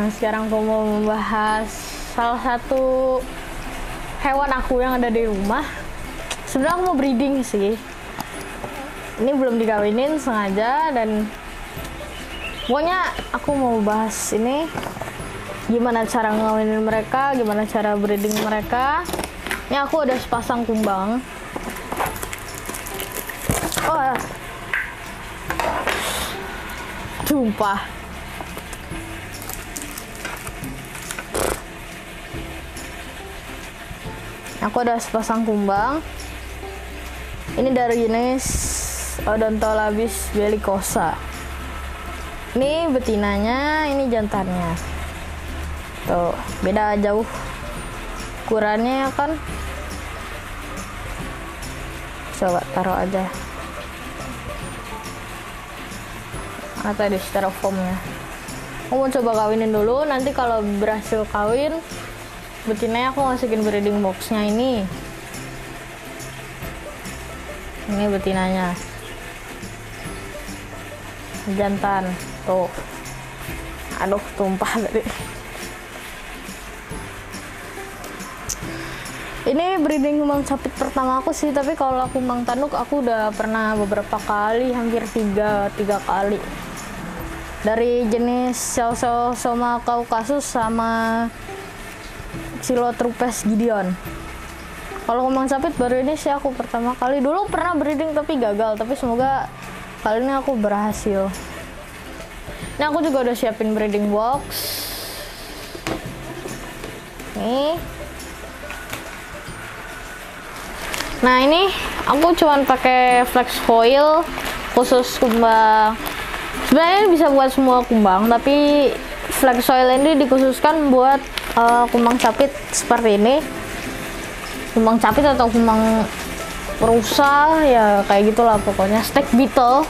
Sekarang aku mau membahas salah satu hewan aku yang ada di rumah. Sebenarnya aku mau breeding sih. Ini belum dikawinin sengaja, dan pokoknya aku mau bahas ini gimana cara ngawinin mereka, gimana cara breeding mereka. Ini aku ada sepasang kumbang. Oh, sumpah. Aku ada sepasang kumbang. Ini dari jenis Odontolabis bellicosa. Ini betinanya, ini jantannya. Tuh, beda jauh ukurannya kan. Coba taruh aja. Mana tadi styrofoamnya? Aku mau coba kawinin dulu. Nanti kalau berhasil kawin, betinanya aku masukin breeding boxnya ini. Ini betinanya. Jantan. Tuh. Aduh, tumpah tadi. Ini breeding kumbang capit pertama aku sih, tapi kalau kumbang tanduk aku udah pernah beberapa kali, hampir tiga kali. Dari jenis Soma Caucasus sama Xylotrupes Gideon. Kalau kumbang capit baru ini sih aku pertama kali. Dulu pernah breeding tapi gagal, tapi semoga kali ini aku berhasil. Ini aku juga udah siapin breeding box. Nih. Nah, ini aku cuman pakai flex foil khusus kumbang. Sebenarnya ini bisa buat semua kumbang, tapi flex foil ini dikhususkan buat kumbang capit seperti ini. Kumbang capit atau kumbang rusa ya kayak gitulah pokoknya. Stag beetle.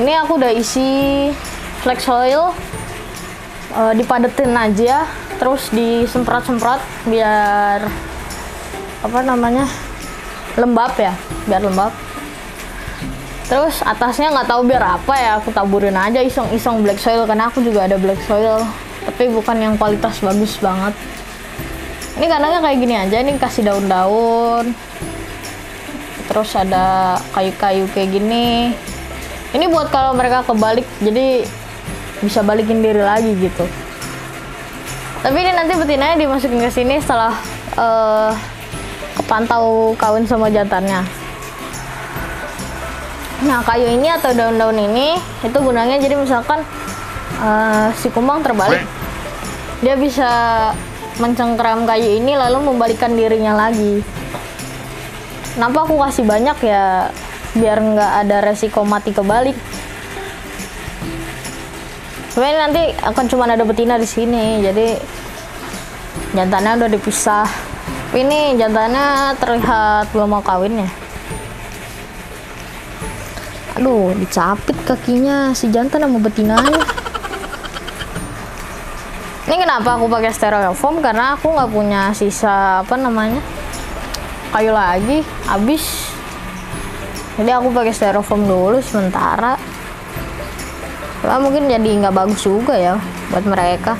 Ini aku udah isi flex foil, dipadetin aja, terus disemprot-semprot biar apa namanya, lembab ya, biar lembab. Terus atasnya nggak tahu biar apa ya, aku taburin aja iseng-iseng black soil, karena aku juga ada black soil, tapi bukan yang kualitas bagus banget. Ini kandangnya kayak gini aja, ini kasih daun-daun, terus ada kayu-kayu kayak gini. Ini buat kalau mereka kebalik, jadi bisa balikin diri lagi gitu. Tapi ini nanti betinanya dimasukin ke sini setelah kepantau kawin sama jantannya. Nah, kayu ini atau daun-daun ini itu gunanya jadi misalkan si kumbang terbalik, dia bisa mencengkeram kayu ini lalu membalikkan dirinya lagi. Kenapa aku kasih banyak ya, biar nggak ada resiko mati kebalik. Sebenarnya nanti akan cuma ada betina di sini, jadi jantannya udah dipisah. Tapi ini jantannya terlihat belum mau kawin ya. Aduh, dicapit kakinya si jantan sama betinanya. Ini kenapa aku pakai styrofoam, karena aku nggak punya sisa apa namanya, kayu lagi, habis. Jadi aku pakai styrofoam dulu sementara. Wah, mungkin jadi nggak bagus juga ya buat mereka,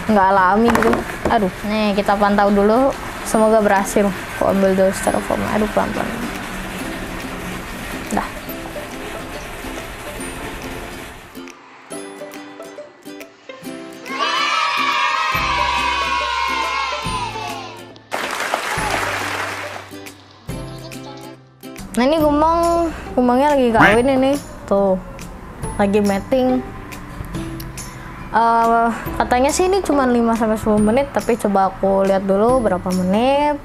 nggak alami gitu. Aduh, nih kita pantau dulu, semoga berhasil. Aku ambil dulu styrofoam. Aduh, pelan-pelan. Dah. Nah, ini kumbangnya lagi kawin ini, tuh lagi mating. Katanya sih ini cuma 5-10 menit, tapi coba aku lihat dulu berapa menit.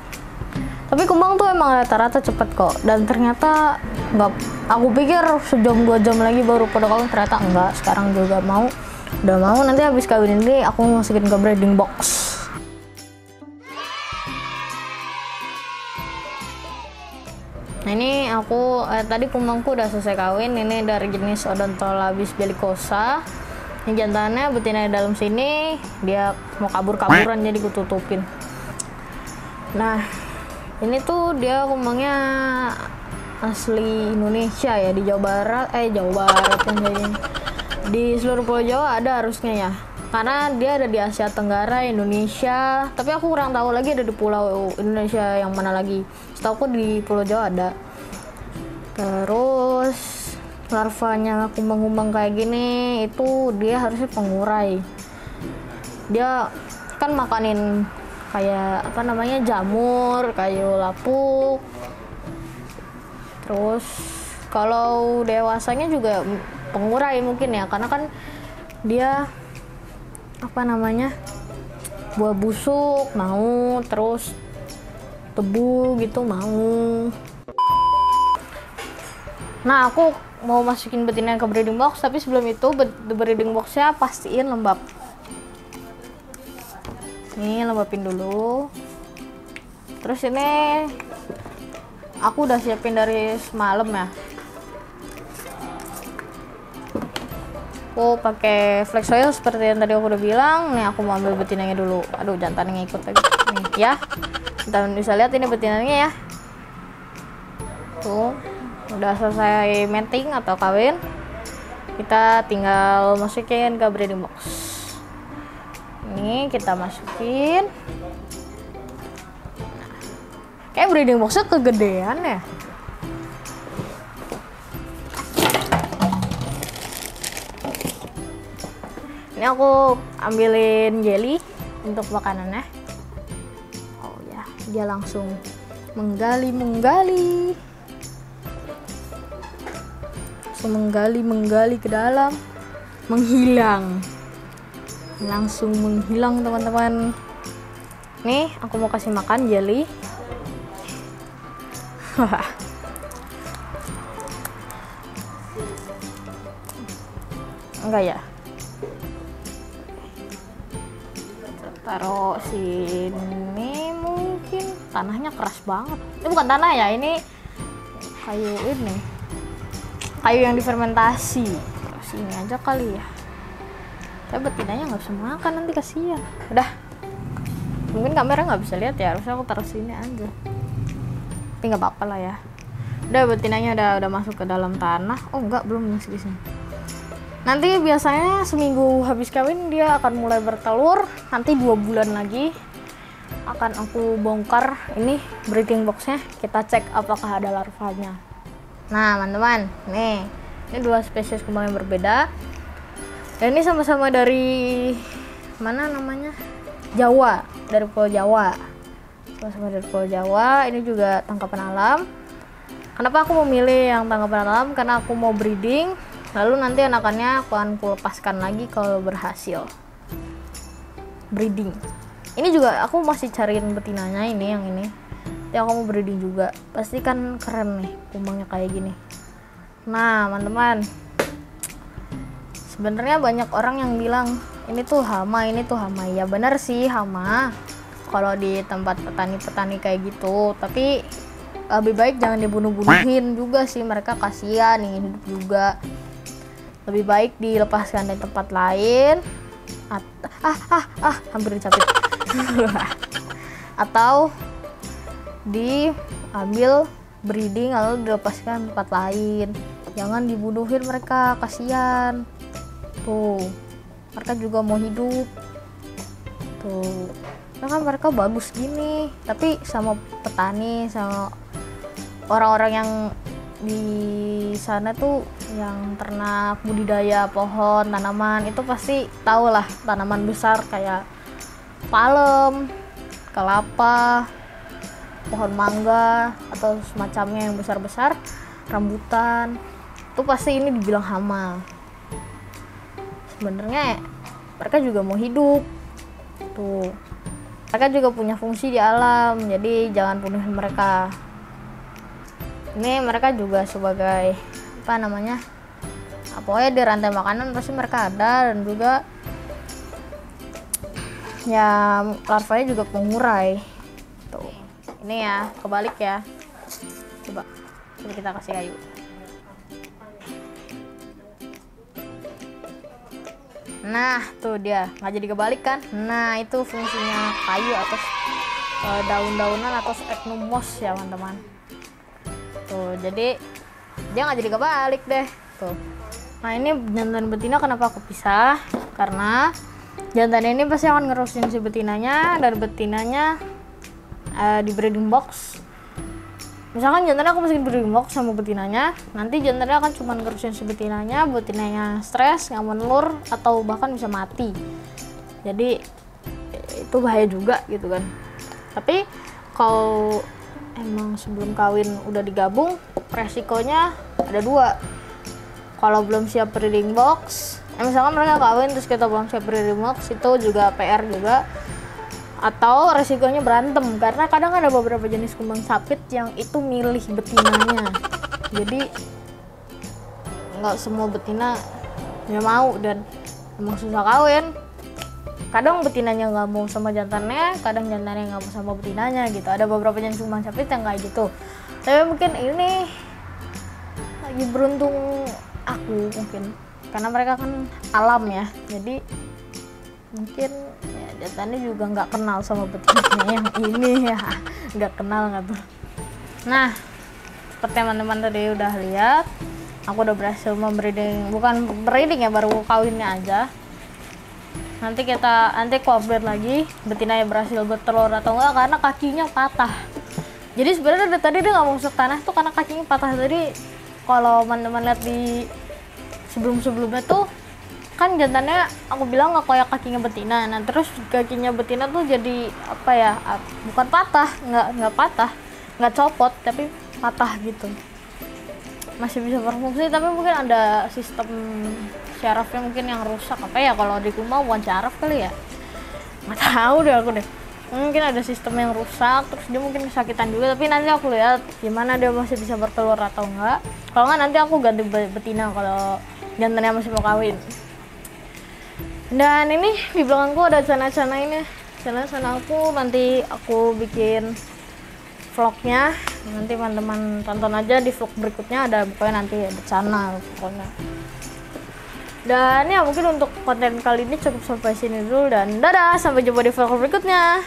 Tapi kumbang tuh emang rata-rata cepet kok, dan ternyata nggak, aku pikir sejam 2 jam lagi baru pada kawin, ternyata enggak, sekarang juga udah mau. Nanti habis kawin ini aku masukin ke breeding box. Nah, ini aku tadi kumbangku udah selesai kawin. Ini dari jenis Odontolabis bellicosa. Ini jantannya, betinanya dalam sini. Dia mau kabur-kaburan, jadi ku tutupin. Nah, ini tuh dia kumbangnya asli Indonesia ya, di Jawa Barat yang di seluruh Pulau Jawa ada harusnya ya. karena dia ada di Asia Tenggara, Indonesia, tapi aku kurang tahu lagi ada di pulau Indonesia yang mana lagi. Setahu aku di Pulau Jawa ada. Terus larvanya kumbang-kumbang kayak gini itu dia harusnya pengurai. Dia kan makanin kayak apa namanya, jamur, kayu lapuk. Terus kalau dewasanya juga pengurai mungkin ya, karena kan dia apa namanya, buah busuk mau, terus tebu gitu mau. Nah, aku mau masukin betina ke breeding box, tapi sebelum itu breeding boxnya pastiin lembab. Nih, lembapin dulu. Terus ini aku udah siapin dari semalam ya. Aku pakai flex oil seperti yang tadi aku udah bilang. Nih, aku mau ambil betinanya dulu. Aduh, jantannya ngikut lagi. Nih ya, dan bisa lihat ini betinanya ya. Tuh, udah selesai mating atau kawin. Kita tinggal masukin ke breeding box. Ini kita masukin. Nah, kayak breeding boxnya kegedean ya. Ini aku ambilin jelly untuk makanannya. Oh ya, dia langsung menggali, menggali ke dalam, menghilang, langsung menghilang teman-teman. Nih, aku mau kasih makan jelly. Enggak ya? Taruh sini, mungkin tanahnya keras banget. Ini bukan tanah ya, ini kayu ini. Kayu yang difermentasi. Sini aja kali ya. Tapi betinanya nggak bisa makan, nanti kasihan. Udah. Mungkin kamera nggak bisa lihat ya, harusnya aku taruh sini aja. Tapi nggak apa-apa lah ya. Udah, betinanya udah masuk ke dalam tanah. Oh enggak, belum masuk di sini. Nanti biasanya seminggu habis kawin dia akan mulai bertelur. Nanti 2 bulan lagi akan aku bongkar ini breeding boxnya. Kita cek apakah ada larvanya. Nah teman-teman, nih ini 2 spesies kumbang yang berbeda. Dan ini sama-sama dari mana namanya? Jawa, dari Pulau Jawa. Sama-sama dari Pulau Jawa. Ini juga tangkapan alam. Kenapa aku memilih yang tangkapan alam? Karena aku mau breeding. Lalu nanti anakannya akan aku lepaskan lagi kalau berhasil breeding. Ini juga aku masih cariin betinanya, ini yang ini. Tapi aku mau breeding juga. Pasti kan keren nih kumbangnya kayak gini. Nah teman-teman, sebenarnya banyak orang yang bilang ini tuh hama, ini tuh hama. Ya benar sih hama kalau di tempat petani-petani kayak gitu. Tapi lebih baik jangan dibunuh-bunuhin juga sih, mereka kasihan ingin hidup juga. Lebih baik dilepaskan di tempat lain. Hampir dicapit. Atau diambil breeding lalu dilepaskan di tempat lain. Jangan dibunuhin mereka, kasihan. Tuh, mereka juga mau hidup. Tuh, kan mereka bagus gini. Tapi sama petani, sama orang-orang yang di sana tuh yang ternak, budidaya pohon, tanaman, itu pasti tahu lah tanaman besar kayak palem, kelapa, pohon mangga atau semacamnya yang besar-besar, rambutan, itu pasti ini dibilang hama. Sebenarnya mereka juga mau hidup tuh, mereka juga punya fungsi di alam, jadi jangan bunuhin mereka. Ini mereka juga sebagai apa namanya, pokoknya di rantai makanan pasti mereka ada, dan juga ya larvanya juga pengurai tuh. Ini ya kebalik ya, coba kita kasih kayu. Nah tuh dia nggak jadi kebalik kan. Nah itu fungsinya kayu atau daun-daunan atau sphagnum moss ya teman-teman. Tuh, jadi dia nggak jadi kebalik deh tuh. Nah ini jantan betina kenapa aku pisah, karena Jantan ini pasti akan ngerusin si betinanya, dan betinanya di breeding box. Misalkan jantannya aku masukin breeding box sama betinanya, nanti jantannya akan cuma ngerusin si betinanya stres, nggak mau telur, atau bahkan bisa mati. Jadi itu bahaya juga gitu kan. Tapi kalau emang sebelum kawin udah digabung, resikonya ada dua. Kalau belum siap breeding box, misalkan mereka kawin terus kita belum siap breeding box, itu juga PR juga. Atau resikonya berantem, karena kadang ada beberapa jenis kumbang sapit yang itu milih betinanya. Jadi nggak semua betina dia mau, dan emang susah kawin. Kadang betinanya nggak mau sama jantannya, kadang jantannya nggak mau sama betinanya gitu. Ada beberapa jenis kumbang sapit yang kayak gitu. Tapi mungkin ini lagi beruntung aku mungkin, karena mereka kan alam ya, jadi mungkin ya, jantannya juga nggak kenal sama betinanya yang ini ya, nggak kenal nggak tuh. Nah, seperti teman-teman tadi udah lihat, aku udah berhasil membreeding, bukan breeding ya, baru kawinnya aja. Nanti aku update lagi betinanya berhasil bertelur atau enggak, karena kakinya patah. Jadi sebenarnya dari tadi dia nggak mau masuk tanah tuh karena kakinya patah. Jadi kalau teman-teman lihat di sebelumnya tuh kan jantannya aku bilang nggak kayak kakinya betina. Nah terus kakinya betina tuh jadi apa ya, bukan patah, nggak patah, nggak copot, tapi patah gitu. Masih bisa berfungsi, tapi mungkin ada sistem syarafnya mungkin yang rusak apa ya, kalau di kumbang bukan syaraf kali ya, nggak tahu deh aku deh. Mungkin ada sistem yang rusak, terus dia mungkin kesakitan juga. Tapi nanti aku lihat gimana dia masih bisa bertelur atau enggak. Kalau enggak nanti aku ganti betina kalau jantannya masih mau kawin. Dan ini di belakangku ada cana-cana ini, cana-cana aku, nanti aku bikin vlognya, nanti teman-teman tonton aja di vlog berikutnya, ada pokoknya nanti ada cana pokoknya. Dan ya mungkin untuk konten kali ini cukup sampai sini dulu, dan dadah, sampai jumpa di vlog berikutnya.